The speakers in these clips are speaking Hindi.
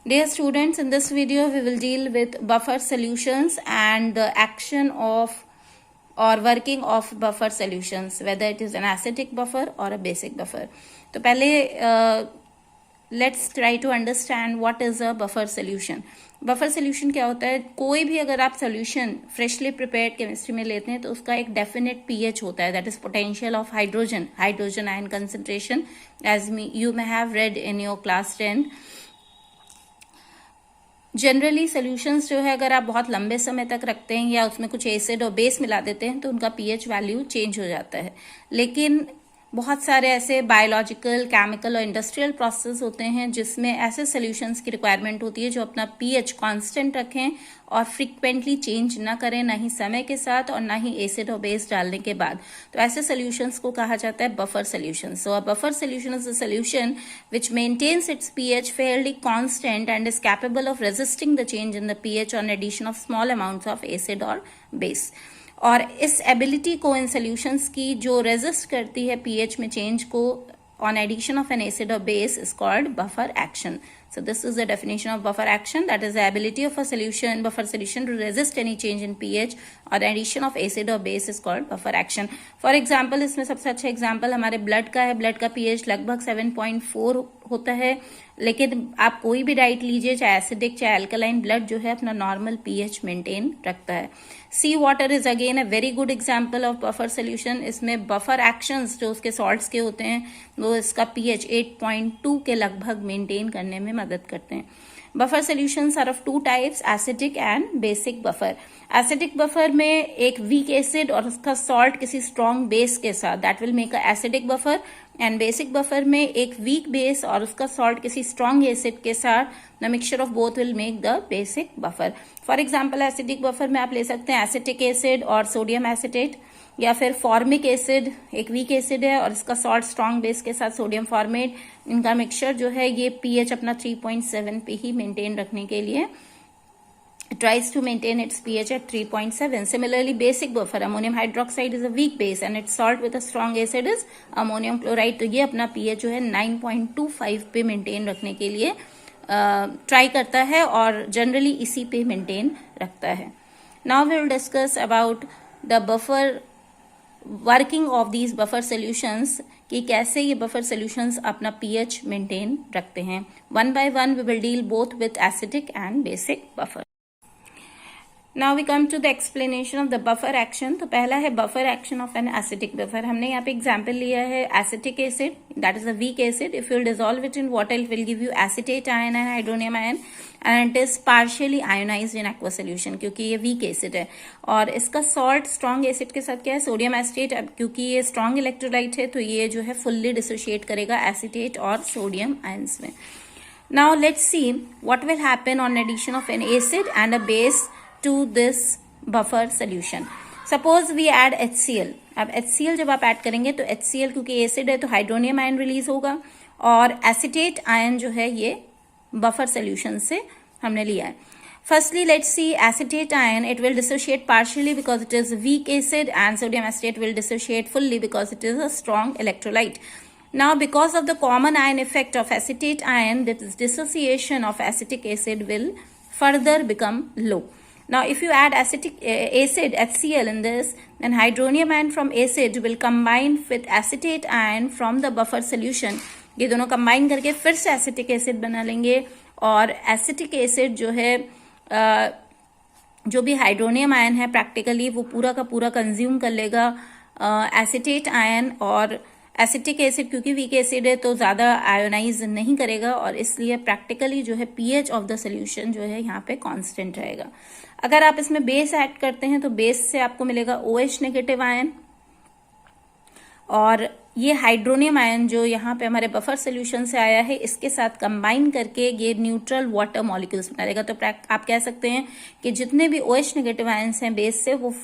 Dear students, in this video we will deal with buffer solutions and the action of or working of buffer solutions, whether it is an acidic buffer or a basic buffer. तो पहले let's try to understand what is a buffer solution. Buffer solution क्या होता है? कोई भी अगर आप सोल्यूशन फ्रेशली प्रिपेयर्ड केमिस्ट्री में लेते हैं तो उसका एक डेफिनेट पीएच होता है, that is potential of hydrogen ion concentration, as you may have read in your class 10. Generally solutions जो है अगर आप बहुत लंबे समय तक रखते हैं या उसमें कुछ एसिड और बेस मिला देते हैं तो उनका पीएच वैल्यू चेंज हो जाता है. लेकिन बहुत सारे ऐसे बायोलॉजिकल, केमिकल और इंडस्ट्रियल प्रोसेस होते हैं जिसमें ऐसे सोल्यूशंस की रिक्वायरमेंट होती है जो अपना पीएच कांस्टेंट रखें और फ्रीक्वेंटली चेंज ना करें, ना ही समय के साथ और ना ही एसिड और बेस डालने के बाद. तो ऐसे सोल्यूशंस को कहा जाता है buffer solution. So a buffer solution is a solution which maintains its pH fairly constant and is capable of resisting the change in the pH on addition of small amounts of acid और बेस. और इस एबिलिटी को इन सोल्यूशंस की जो रेजिस्ट करती है पीएच में चेंज को on addition of an acid और base is called buffer action. So this is the definition of buffer action, that is the ability of a solution, buffer solution, to resist any change in pH or addition of acid or base is called buffer action. For example, इसमें सबसे अच्छा एग्जाम्पल हमारे ब्लड का है. ब्लड का pH लगभग 7.4 होता है, लेकिन आप कोई भी डाइट लीजिए, चाहे एसिडिक चाहे अल्कलाइन, ब्लड जो है अपना नॉर्मल पीएच मेंटेन रखता है. Sea water is again a very good example of buffer solution. इसमें बफर एक्शंस जो उसके सॉल्ट्स के होते हैं वो इसका पीएच 8.2 के लगभग मेंटेन करने में मदद करते हैं. Buffer solutions are of two types, acidic and basic buffer. Acidic buffer में एक वीक एसिड और उसका सॉल्ट किसी स्ट्रॉन्ग बेस के साथ, that will make a acidic buffer. And basic buffer में एक वीक बेस और उसका सॉल्ट किसी स्ट्रॉन्ग एसिड के साथ, the mixture of both will make the basic buffer. For example acidic buffer में आप ले सकते हैं एसिटिक एसिड और सोडियम एसिटेट, या फिर फॉर्मिक एसिड, एक वीक एसिड है और इसका सॉल्ट स्ट्रॉन्ग बेस के साथ सोडियम फॉर्मेट. इनका मिक्सचर जो है ये पीएच अपना 3.7 पे ही मेंटेन रखने के लिए tries to maintain its pH at 3.7. Similarly, basic buffer, ammonium hydroxide is a weak base and its salt with a strong acid is ammonium chloride. तो ये अपना pH जो है 9.25 पे मेंटेन रखने के लिए ट्राई करता है और जनरली इसी पे मेंटेन रखता है. Now we will discuss about the buffer working of these buffer solutions, कि कैसे ये बफर सोल्यूशंस अपना पीएच मेंटेन रखते हैं. One by one we will deal both with acidic and basic buffer. Now we come to the explanation of the buffer action. तो पहला है buffer action of an acidic buffer. हमने यहाँ पे एग्जाम्पल लिया है acetic acid, that is a weak acid. If you dissolve it in water it will give you acetate ion and hydronium ion and it is partially ionised in aqua solution, क्योंकि ये वीक एसिड है. और इसका सॉल्ट स्ट्रॉन्ग एसिड के साथ क्या है, सोडियम एसिटेट. अब क्योंकि ये स्ट्रॉन्ग इलेक्ट्रोलाइट है तो ये जो है फुल्ली डिसोशिएट करेगा एसिटेट और सोडियम आयंस में. Now let's see what will happen on addition of an acid and a base to this buffer solution. Suppose we add HCl. अब HCl जब आप ऐड करेंगे तो HCl क्योंकि एसिड है तो हाइड्रोनियम आयन रिलीज होगा और एसिटेट आयन जो है ये बफर सोल्यूशन से हमने लिया है. Firstly, let's see acetate ion. It will dissociate partially because it is weak acid, and sodium acetate will dissociate fully because it is a strong electrolyte. Now, because of the common ion effect of acetate ion, this dissociation of acetic acid will further become low. Now, if you add acetic acid HCl in this, then hydronium ion from acid will combine with acetate ion from the buffer solution. ये दोनों combine करके फिर से acetic acid बना लेंगे और acetic acid जो है जो भी हाइड्रोनियम आयन है प्रैक्टिकली वो पूरा का पूरा कंज्यूम कर लेगा एसिटेट आयन. और एसिटिक एसिड क्योंकि वीक एसिड है तो ज्यादा आयोनाइज नहीं करेगा और इसलिए प्रैक्टिकली जो है पीएच ऑफ द सोल्यूशन जो है यहाँ पे कांस्टेंट रहेगा. अगर आप इसमें बेस ऐड करते हैं तो बेस से आपको मिलेगा OH नेगेटिव आयन और ये हाइड्रोनियम आयन जो यहाँ पे हमारे बफर सोल्यूशन से आया है इसके साथ कंबाइन करके ये न्यूट्रल वाटर मॉलिक्यूल्स बना देगा. तो आप कह सकते हैं कि जितने भी OH नेगेटिव आयन्स हैं बेस से वो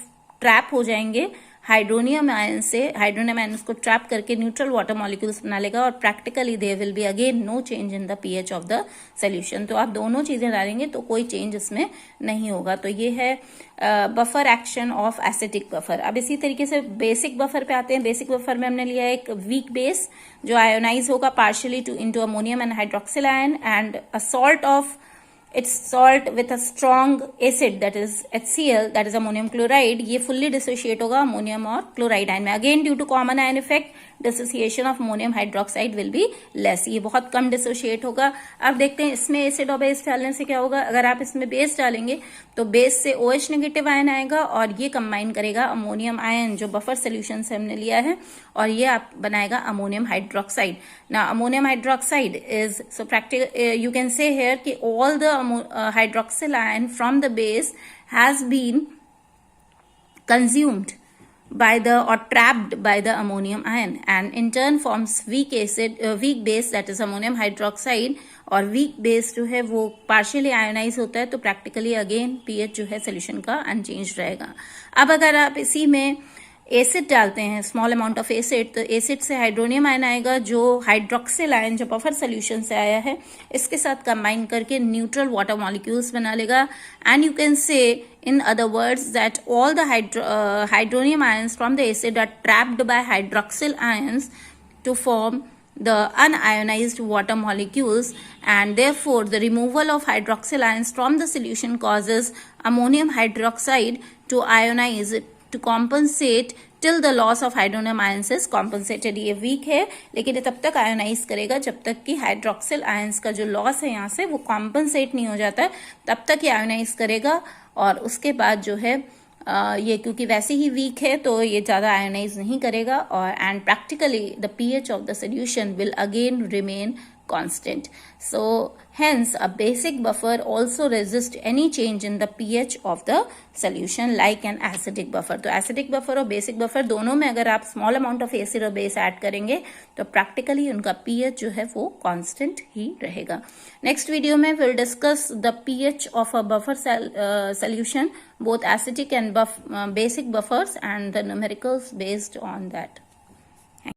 ट्रैप हो जाएंगे हाइड्रोनियम आयन से. हाइड्रोनियम आयन को ट्रैप करके न्यूट्रल वाटर मॉलिक्यूल्स बना लेगा और practically there will be again no change in the pH of the solution. तो आप दोनों चीजें डालेंगे तो कोई चेंज इसमें नहीं होगा. तो ये है buffer action of acidic buffer. अब इसी तरीके से बेसिक बफर पे आते हैं. बेसिक बफर में हमने लिया एक वीक बेस जो आयोनाइज होगा partially into ammonium and hydroxyl ion and a salt of its salt with a strong acid that is HCl, that is ammonium chloride, ये फुल्ली डिसोशिएट होगा अमोनियम और क्लोराइड आयन में. Again due to common ion effect dissociation of ammonium hydroxide will be less, ये बहुत कम डिसोशिएट होगा. अब देखते हैं इसमें एसिड और बेस डालने से क्या होगा. अगर आप इसमें बेस डालेंगे तो बेस से OH नेगेटिव आयन आएगा और ये कंबाइन करेगा अमोनियम आयन जो बफर सोल्यूशन से हमने लिया है और ये आप बनाएगा अमोनियम हाइड्रोक्साइड. ना ammonium hydroxide is so practical you can say here कि all the hydroxyl ion from the base has been consumed by the or trapped by the ammonium ion and in turn forms weak base that is ammonium hydroxide. और weak base जो है वो partially ionize होता है तो practically again pH जो है solution का unchanged रहेगा. अब अगर आप इसी में एसिड डालते हैं, स्मॉल अमाउंट ऑफ एसिड, तो एसिड से हाइड्रोनियम आयन आएगा जो हाइड्रोक्सिल आयन जो बफर सोल्यूशन से आया है इसके साथ कंबाइन करके न्यूट्रल वाटर मॉलिक्यूल्स बना लेगा. And you can say in other words that all the hydronium ions from the acid are trapped by hydroxyl ions to form the unionized water molecules, and therefore the removal of hydroxyl ions from the solution causes ammonium hydroxide to ionize to compensate till the loss of hydronium ions is compensated. ये वीक है लेकिन ये तब तक आयोनाइज करेगा जब तक कि हाइड्रोक्सिल आयंस का जो लॉस है यहाँ से वो कॉम्पनसेट नहीं हो जाता है, तब तक ये आयोनाइज करेगा. और उसके बाद जो है ये क्योंकि वैसे ही वीक है तो ये ज्यादा आयोनाइज नहीं करेगा और and practically the pH of the solution will again remain constant. So hence a basic buffer also resists any change in the pH of the solution like an acidic buffer. तो acidic buffer और basic buffer दोनों में अगर आप small amount of acid और base add करेंगे तो practically उनका pH जो है वो constant ही रहेगा. Next video में we'll discuss the pH of a buffer solution, both acidic and basic buffers and the numericals based on that.